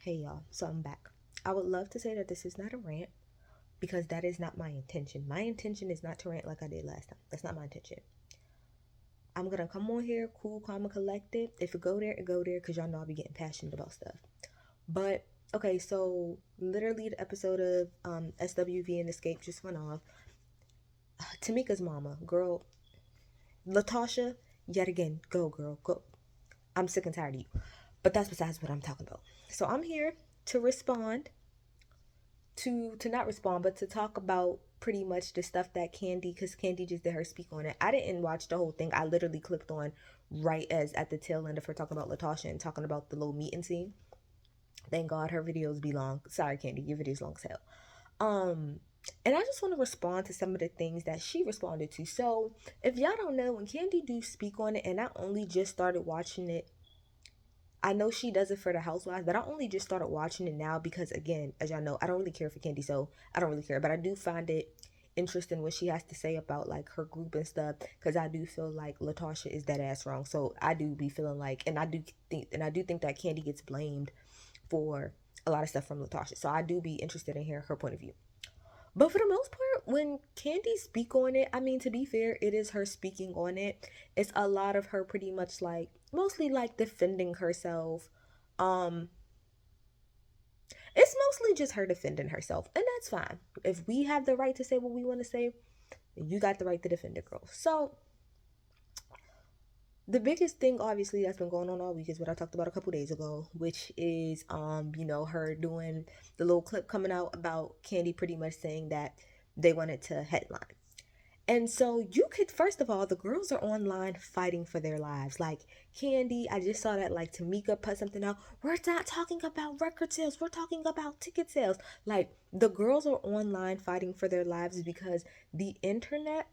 Hey y'all, so I'm back. I would love to say that this is not a rant because that is not my intention. My intention is not to rant like I did last time. That's not my intention. I'm gonna come on here, cool, calm, and collected. If it go there, it go there because y'all know I'll be getting passionate about stuff. But okay, so literally the episode of SWV and Xscape just went off. Tamika's mama, girl, Latasha, yet again, go girl, go. I'm sick and tired of you. But that's besides what I'm talking about. So I'm here to respond to not respond, but to talk about pretty much the stuff that Kandi, because Kandi just did her speak on it. I didn't watch the whole thing. I literally clicked on right as at the tail end of her talking about Latasha and talking about the little meeting scene. Thank God her videos be long. Sorry, Kandi, your videos long as hell. Um, and I just want to respond to some of the things that she responded to. So if y'all don't know, when Kandi do speak on it, and I only just started watching it, I know she does it for the housewives, but I only just started watching it now because, again, as y'all know, I don't really care for Kandi, so I don't really care. But I do find it interesting what she has to say about like her group and stuff, because I do feel like Latasha is that ass wrong. So I do be feeling like, and I do think that Kandi gets blamed for a lot of stuff from Latasha. So I do be interested in hearing her point of view. But for the most part, when Kandi speak on it, I mean, to be fair, it is her speaking on it. It's a lot of her pretty much like, mostly like defending herself. Um, it's mostly just her defending herself, and that's fine. If we have the right to say what we want to say, you got the right to defend it, girl. So the biggest thing obviously that's been going on all week is what I talked about a couple days ago, which is her doing the little clip coming out about Kandi pretty much saying that they wanted to headline. And so you could, first of all, the girls are online fighting for their lives. Like Kandi, I just saw that like Tamika put something out. We're not talking about record sales. We're talking about ticket sales. Like the girls are online fighting for their lives because the internet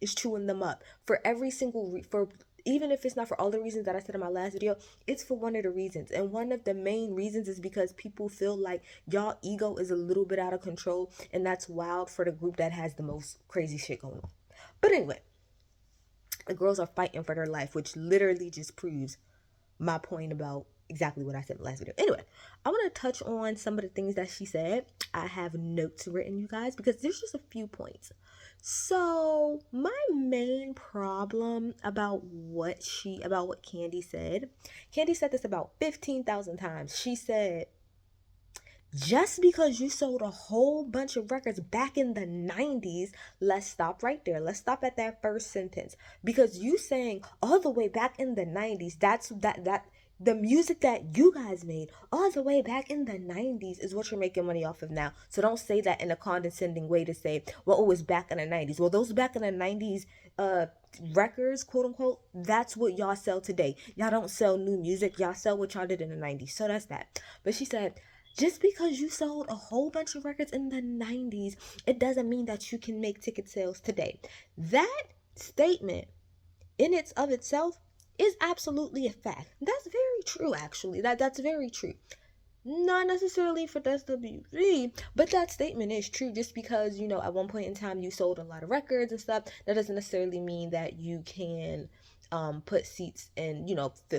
is chewing them up for every single for even if it's not for all the reasons that I said in my last video, it's for one of the reasons. And one of the main reasons is because people feel like y'all ego is a little bit out of control, and that's wild for the group that has the most crazy shit going on. But anyway, the girls are fighting for their life, which literally just proves my point about exactly what I said in the last video. Anyway, I want to touch on some of the things that she said. I have notes written, you guys, because there's just a few points. So my main problem about what Kandi said, Kandi said this about 15,000 times. She said, just because you sold a whole bunch of records back in the 90s, let's stop right there. Let's stop at that first sentence. Because you saying all the way back in the 90s, that's the music that you guys made all the way back in the 90s is what you're making money off of now. So don't say that in a condescending way to say, well, it was back in the 90s. Well, those back in the 90s records, quote unquote, that's what y'all sell today. Y'all don't sell new music. Y'all sell what y'all did in the 90s. So that's that. But she said, just because you sold a whole bunch of records in the 90s, it doesn't mean that you can make ticket sales today. That statement in its of itself is absolutely a fact. That's very true, actually. That's very true. Not necessarily for SWV, but that statement is true. Just because, at one point in time you sold a lot of records and stuff, that doesn't necessarily mean that you can put seats and,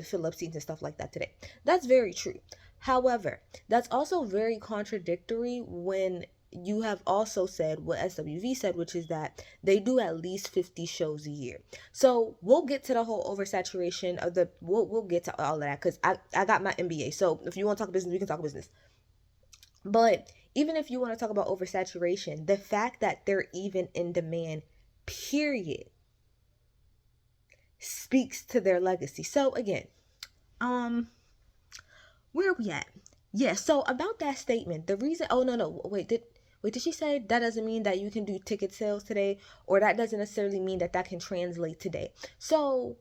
fill up seats and stuff like that today. That's very true. However, that's also very contradictory when you have also said what SWV said, which is that they do at least 50 shows a year. So we'll get to the whole oversaturation of we'll get to all of that, because I got my MBA. So if you want to talk business, we can talk business. But even if you want to talk about oversaturation, the fact that they're even in demand, period, speaks to their legacy. So again, where are we at? Yeah, so about that statement, the reason, oh no, did she say that doesn't mean that you can do ticket sales today, or that doesn't necessarily mean that can translate today? So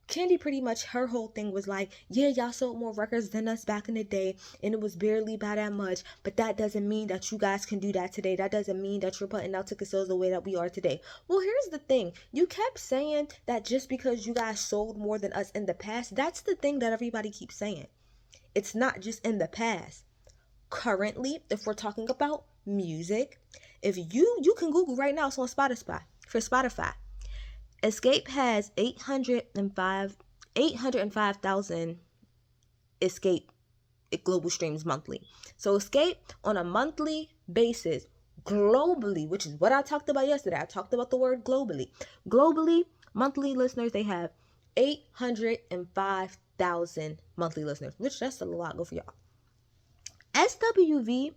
Kandi pretty much, her whole thing was like, yeah, y'all sold more records than us back in the day, and it was barely by that much, but that doesn't mean that you guys can do that today. That doesn't mean that you're putting out ticket sales the way that we are today. Well, here's the thing. You kept saying that just because you guys sold more than us in the past, that's the thing that everybody keeps saying. It's not just in the past. Currently, if we're talking about music, if you can Google right now, it's on Spotify. For Spotify, Xscape has 805,000 Xscape global streams monthly. So Xscape on a monthly basis globally, which is what I talked about yesterday. I talked about the word globally. Globally, monthly listeners, they have 805,000 monthly listeners, which that's a lot. Go for y'all. SWV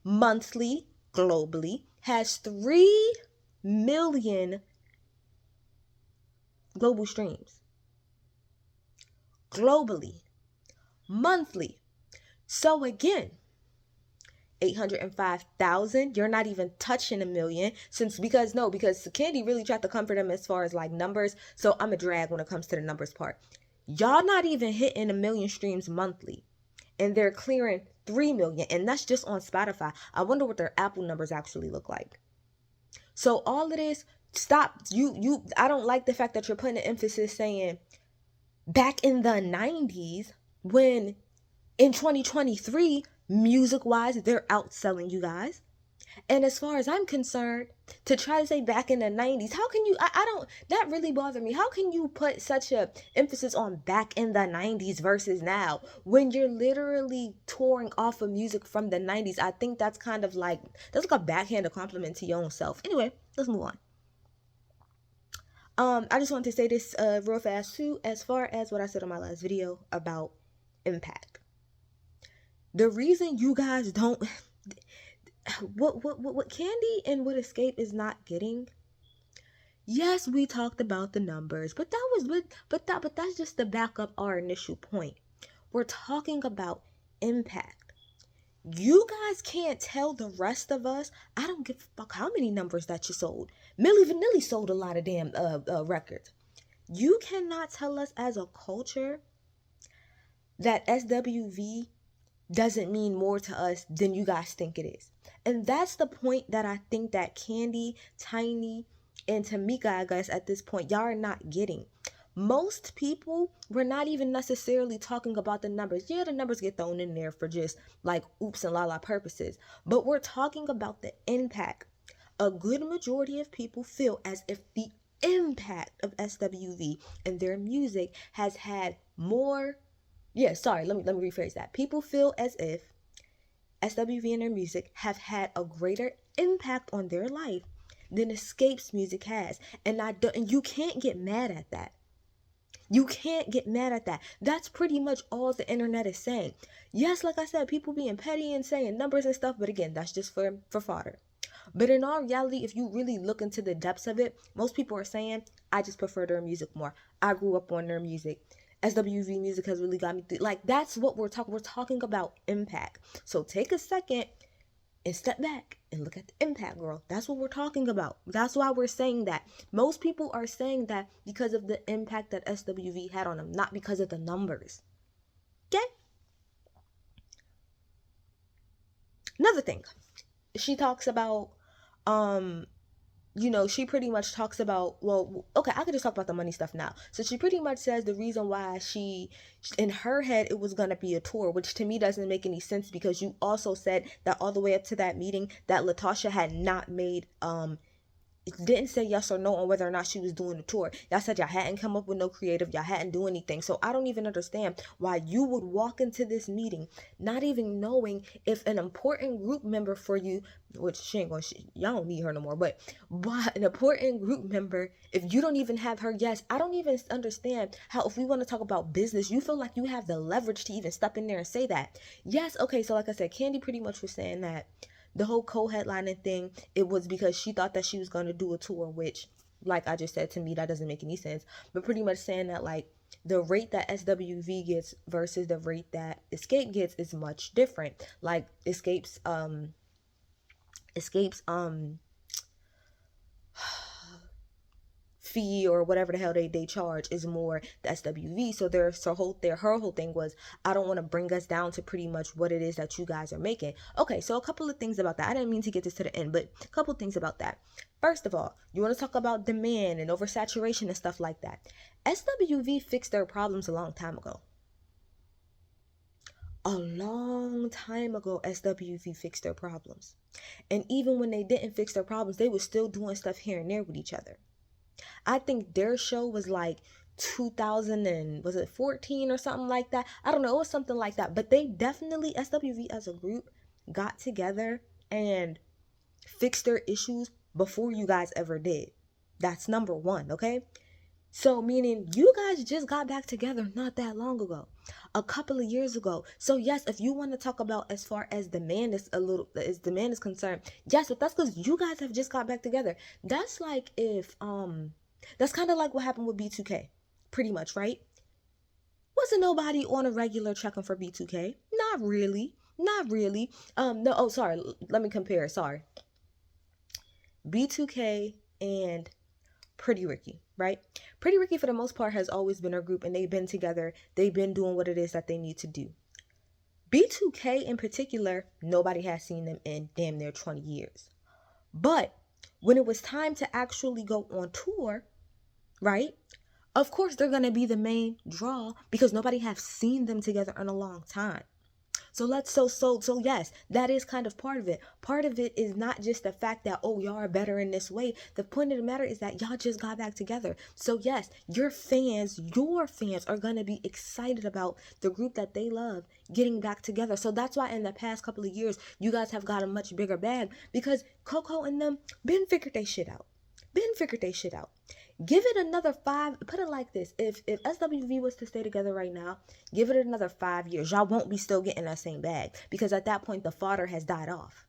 monthly globally has 3 million global streams. Globally, monthly. So again, 805,000, you're not even touching a million, because Kandi really tried to comfort them as far as like numbers. So I'm a drag when it comes to the numbers part. Y'all not even hitting a million streams monthly, and they're clearing 3 million, and that's just on Spotify. I wonder what their Apple numbers actually look like. So all of this, stop. I don't like the fact that you're putting an emphasis saying back in the 90s, when in 2023, music wise, they're outselling you guys. And as far as I'm concerned, to try to say back in the 90s, how can you, I don't, that really bothered me. How can you put such a emphasis on back in the 90s versus now, when you're literally touring off of music from the 90s? I think that's kind of like, that's like a backhanded compliment to your own self. Anyway, let's move on. I just wanted to say this real fast too, as far as what I said on my last video about impact. The reason you guys don't, what Kandi and what Xscape is not getting. Yes, we talked about the numbers, but that's just to back up our initial point. We're talking about impact. You guys can't tell the rest of us. I don't give a fuck how many numbers that you sold. Milli Vanilli sold a lot of damn records. You cannot tell us as a culture that SWV doesn't mean more to us than you guys think it is. And that's the point that I think that Kandi, Tiny, and Tamika, I guess at this point, y'all are not getting. Most people, we're not even necessarily talking about the numbers. Yeah, the numbers get thrown in there for just like oops and la la purposes. But we're talking about the impact. A good majority of people feel as if the impact of SWV and their music has had more. Let me rephrase that. People feel as if SWV and their music have had a greater impact on their life than Xscape's music has. And you can't get mad at that. You can't get mad at that. That's pretty much all the internet is saying. Yes, like I said, people being petty and saying numbers and stuff, but again, that's just for fodder. But in all reality, if you really look into the depths of it, most people are saying, I just prefer their music more. I grew up on their music. SWV music has really got me through. Like, that's what we're talking. We're talking about impact. So take a second and step back and look at the impact, girl. That's what we're talking about. That's why we're saying that. Most people are saying that because of the impact that SWV had on them, not because of the numbers. Okay? Another thing. She talks about, she pretty much talks about, I could just talk about the money stuff now. So she pretty much says the reason why in her head, it was going to be a tour, which to me doesn't make any sense, because you also said that all the way up to that meeting that Latasha had not made, didn't say yes or no on whether or not she was doing the tour. Y'all said y'all hadn't come up with no creative, y'all hadn't do anything. So I don't even understand why you would walk into this meeting not even knowing if an important group member for you, which y'all don't need her no more, but why an important group member, if you don't even have her yes. I don't even understand how, if we want to talk about business, you feel like you have the leverage to even step in there and say that. Yes, okay, so like I said, Kandi pretty much was saying that the whole co-headlining thing, it was because she thought that she was going to do a tour, which, like I just said, to me, that doesn't make any sense. But pretty much saying that, like, the rate that SWV gets versus the rate that Xscape gets is much different. Like, Xscape's fee or whatever the hell they charge is more the SWV. So her whole thing was, I don't want to bring us down to pretty much what it is that you guys are making. Okay, so a couple of things about that. I didn't mean to get this to the end, but a couple of things about that. First of all, you want to talk about demand and oversaturation and stuff like that. SWV fixed their problems a long time ago. A long time ago, SWV fixed their problems. And even when they didn't fix their problems, they were still doing stuff here and there with each other. I think their show was like 2000 and was it 14 or something like that. I don't know, it was something like that. But they definitely, SWV as a group, got together and fixed their issues before you guys ever did. That's number one, okay? So meaning you guys just got back together not that long ago, a couple of years ago. So yes, if you want to talk about as far as the man is concerned, yes, but that's because you guys have just got back together. That's like if that's kind of like what happened with B2K, pretty much, right? Wasn't nobody on a regular checking for B2K? Not really. Not really. No, oh sorry, let me compare. Sorry. B2K and Pretty Ricky, right? Pretty Ricky, for the most part, has always been a group and they've been together. They've been doing what it is that they need to do. B2K in particular, nobody has seen them in damn near 20 years. But when it was time to actually go on tour, right? Of course, they're going to be the main draw because nobody has seen them together in a long time. So yes, that is kind of part of it. Part of it is not just the fact that, oh, y'all are better in this way. The point of the matter is that y'all just got back together. So yes, your fans are going to be excited about the group that they love getting back together. So that's why in the past couple of years, you guys have got a much bigger bag because Coco and them been figured they shit out. Give it another 5. Put it like this: if SWV was to stay together right now, give it another 5 years. Y'all won't be still getting that same bag because at that point the fodder has died off.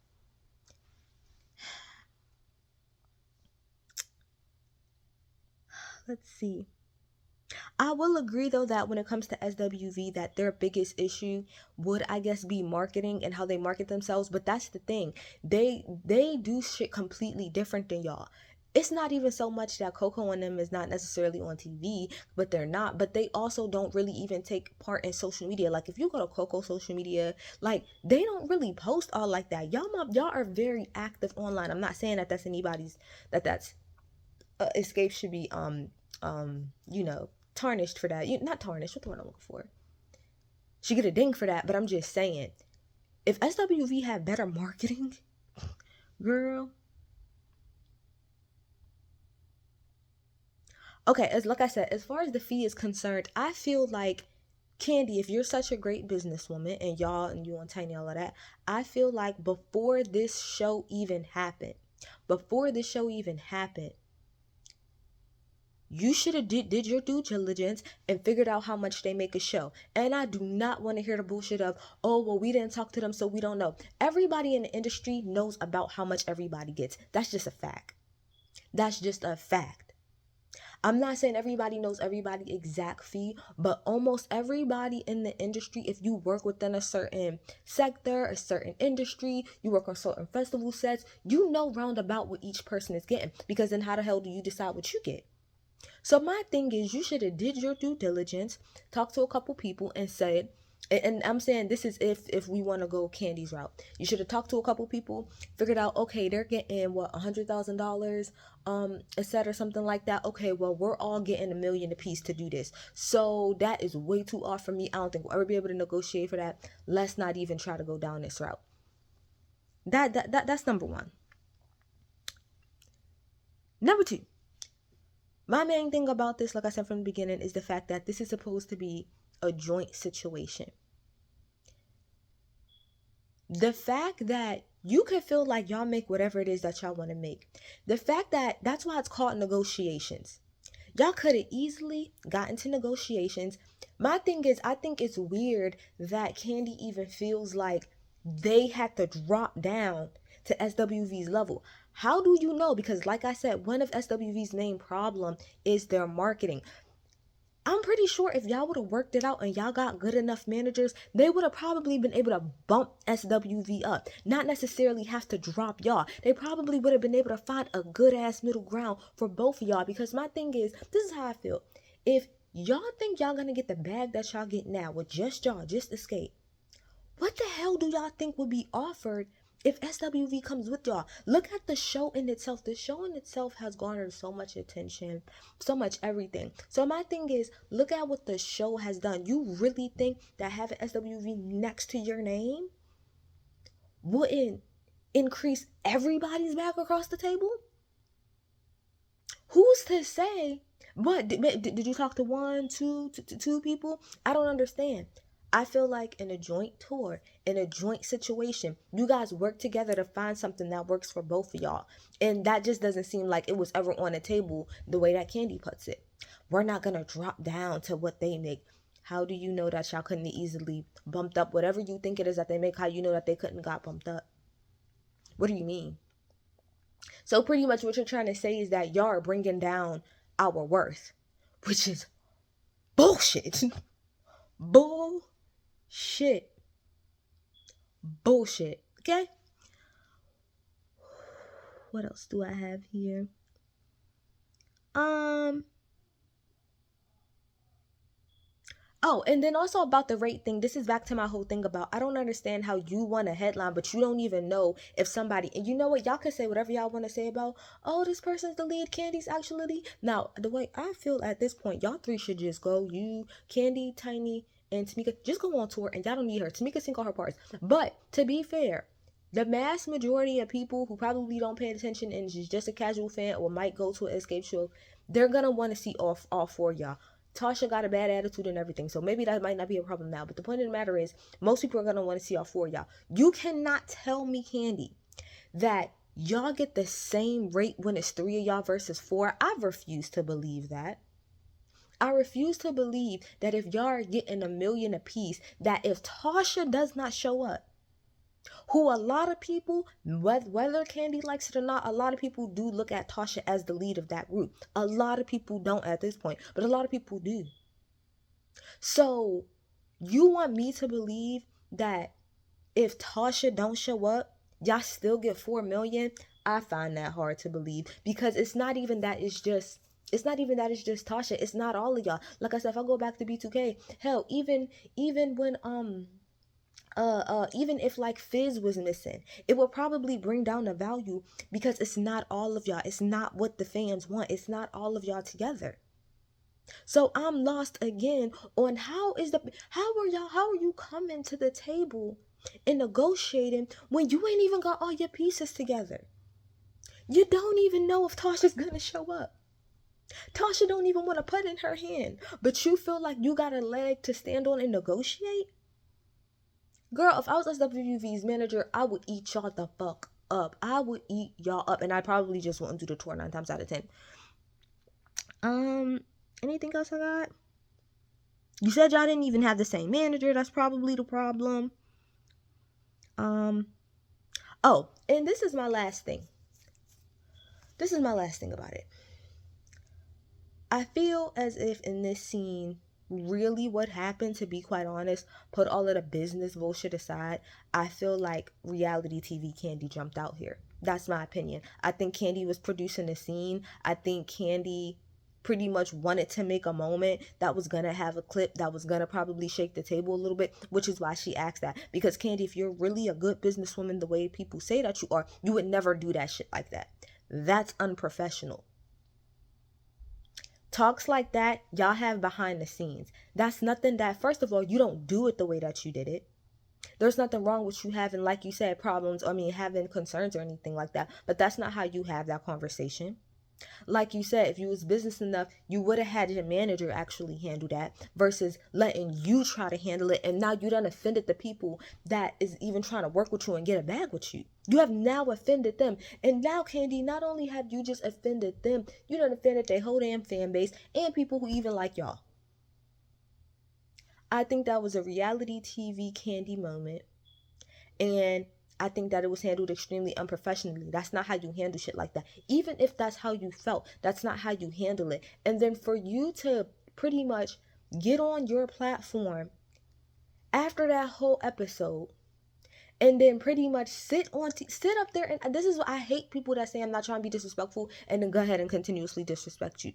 Let's see. I will agree though that when it comes to SWV, that their biggest issue would, I guess, be marketing and how they market themselves. But that's the thing; they do shit completely different than y'all. It's not even so much that Coco and them is not necessarily on TV, but they're not. But they also don't really even take part in social media. Like if you go to Coco social media, like they don't really post all like that. Y'all are very active online. I'm not saying that that's anybody's that's Xscape should be tarnished for that. Not tarnished. What the word I'm looking for? She get a ding for that. But I'm just saying, if SWV had better marketing, girl. Okay, as like I said, as far as the fee is concerned, I feel like Kandi, if you're such a great businesswoman and y'all and you and Tiny all of that, I feel like before this show even happened, you should have did your due diligence and figured out how much they make a show. And I do not want to hear the bullshit of, oh, well, we didn't talk to them, so we don't know. Everybody in the industry knows about how much everybody gets. That's just a fact. I'm not saying everybody knows everybody's exact fee, but almost everybody in the industry, if you work within a certain sector, a certain industry, you work on certain festival sets, you know round about what each person is getting. Because then how the hell do you decide what you get? So my thing is, you should have did your due diligence, talked to a couple people and said, and I'm saying this is if we want to go Kandi's route. You should have talked to a couple people, figured out, okay, they're getting what, $100,000 a set or something like that. Okay, well, we're all getting $1 million a piece to do this. So that is way too off for me. I don't think we'll ever be able to negotiate for that. Let's not even try to go down this route. That's number one. Number two. My main thing about this, like I said from the beginning, is the fact that this is supposed to be a joint situation. The fact that you can feel like y'all make whatever it is that y'all want to make. The fact that that's why it's called negotiations. Y'all could have easily gotten to negotiations. My thing is, I think it's weird that Kandi even feels like they had to drop down to SWV's level. How do you know? Because like I said, one of SWV's main problem is their marketing. I'm pretty sure if y'all would have worked it out and y'all got good enough managers, they would have probably been able to bump SWV up. Not necessarily have to drop y'all. They probably would have been able to find a good ass middle ground for both of y'all. Because my thing is, this is how I feel. If y'all think y'all gonna get the bag that y'all get now with just y'all, just Xscape, what the hell do y'all think would be offered if SWV comes with y'all? Look at the show in itself. The show in itself has garnered so much attention, so much everything. So my thing is, look at what the show has done. You really think that having SWV next to your name wouldn't increase everybody's back across the table? Who's to say? What did you talk to one, two people? I don't understand. I feel like in a joint tour, in a joint situation, you guys work together to find something that works for both of y'all. And that just doesn't seem like it was ever on the table the way that Kandi puts it. We're not going to drop down to what they make. How do you know that y'all couldn't easily bumped up whatever you think it is that they make? How you know that they couldn't got bumped up? What do you mean? So pretty much what you're trying to say is that y'all are bringing down our worth, which is bullshit. Bullshit. Bullshit. Okay? What else do I have here? Oh, and then also about the rate thing. This is back to my whole thing about I don't understand how you want a headline, but you don't even know if somebody, and you know what, y'all can say whatever y'all want to say about, oh, this person's the lead, Kandi's actually. Now, the way I feel at this point, y'all three should just go. You, Kandi, Tiny, and Tamika, just go on tour, and y'all don't need her. Tamika sing all her parts. But to be fair, the mass majority of people who probably don't pay attention and is just a casual fan or might go to an Xscape show, they're gonna want to see all four of y'all. Tasha got a bad attitude and everything, so maybe that might not be a problem now. But the point of the matter is, most people are gonna want to see all four of y'all. You cannot tell me, Kandi, that y'all get the same rate when it's three of y'all versus four. I refuse to believe that. I refuse to believe that if y'all are getting $1 million apiece, that if Tasha does not show up, who a lot of people, whether Kandi likes it or not, a lot of people do look at Tasha as the lead of that group. A lot of people don't at this point, but a lot of people do. So you want me to believe that if Tasha don't show up, y'all still get $4 million? I find that hard to believe, because it's not even that it's just Tasha. It's not all of y'all. Like I said, if I go back to B2K, hell, even when even if like Fizz was missing, it would probably bring down the value, because it's not all of y'all. It's not what the fans want. It's not all of y'all together. So I'm lost again on how are you coming to the table and negotiating when you ain't even got all your pieces together? You don't even know if Tasha's gonna show up. Tasha don't even want to put in her hand, but you feel like you got a leg to stand on and negotiate? Girl, if I was SWV's manager, I would eat y'all the fuck up. I would eat y'all up, and I probably just wouldn't do the tour 9 times out of 10. Anything else I got? You said y'all didn't even have the same manager. That's probably the problem. Oh, and this is my last thing. This is my last thing about it. I feel as if in this scene, really what happened, to be quite honest, put all of the business bullshit aside, I feel like reality TV Kandi jumped out here. That's my opinion. I think Kandi was producing the scene. I think Kandi pretty much wanted to make a moment that was gonna have a clip that was gonna probably shake the table a little bit, which is why she asked that. Because Kandi, if you're really a good businesswoman the way people say that you are, you would never do that shit like that. That's unprofessional. Talks like that, y'all have behind the scenes. That's nothing that, first of all, you don't do it the way that you did it. There's nothing wrong with you having, like you said, problems, having concerns or anything like that. But that's not how you have that conversation. Like you said, if you was business enough, you would have had your manager actually handle that versus letting you try to handle it. And now you done offended the people that is even trying to work with you and get a bag with you. You have now offended them. And now, Kandi, not only have you just offended them, you done offended their whole damn fan base and people who even like y'all. I think that was a reality TV Kandi moment. And I think that it was handled extremely unprofessionally. That's not how you handle shit like that. Even if that's how you felt, that's not how you handle it. And then for you to pretty much get on your platform after that whole episode and then pretty much sit up there, and this is what I hate, people that say I'm not trying to be disrespectful and then go ahead and continuously disrespect you.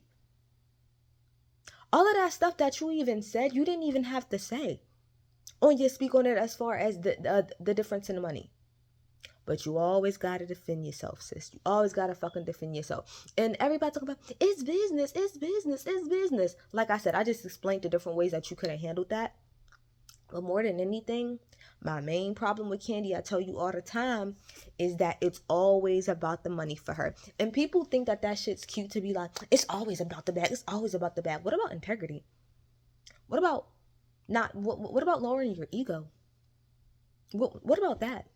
All of that stuff that you even said, you didn't even have to say on your speak on it as far as the difference in the money. But you always gotta defend yourself, sis. You always gotta fucking defend yourself. And everybody talking about, it's business, it's business, it's business. Like I said, I just explained the different ways that you could have handled that. But more than anything, My main problem with Kandi, I tell you all the time, is that it's always about the money for her. And people think that that shit's cute to be like, it's always about the bag. It's always about the bag. What about integrity? What about what about lowering your ego? What about that?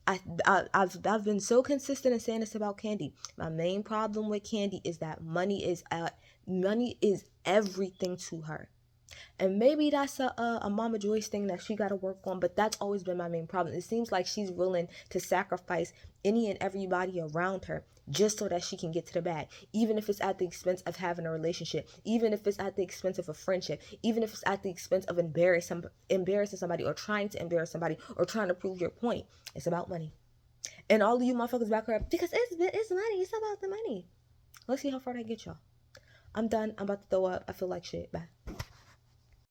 I've been so consistent in saying this about Kandi. My main problem with Kandi is that money is everything to her. And maybe that's a Mama Joyce thing that she got to work on, but that's always been my main problem. It seems like she's willing to sacrifice any and everybody around her just so that she can get to the bag, even if it's at the expense of having a relationship, even if it's at the expense of a friendship, even if it's at the expense of embarrassing somebody or trying to embarrass somebody or trying to prove your point. It's about money. And all of you motherfuckers back her up because it's money. It's about the money. Let's see how far that gets y'all. I'm done. I'm about to throw up. I feel like shit. Bye.